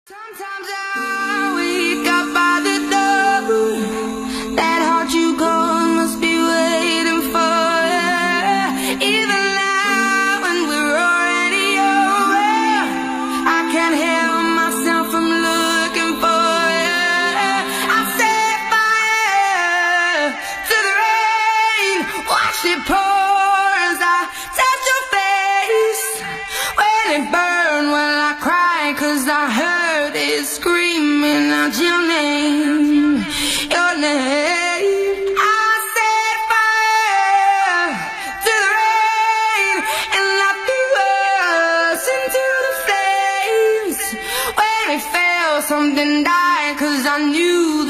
Sometimes I wake up by the door. That heart you gone must be waiting for you. Even now when we're already over, I can't help myself from looking for you. I set fire to the rain, watch it pour as I touch your face. When it burned, well I cried 'cause I heard it screaming out your name, your name. I set fire to the rain and I threw us into the flames. When it fell, something died 'cause I knew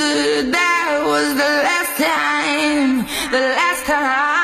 that was the last time, the last time.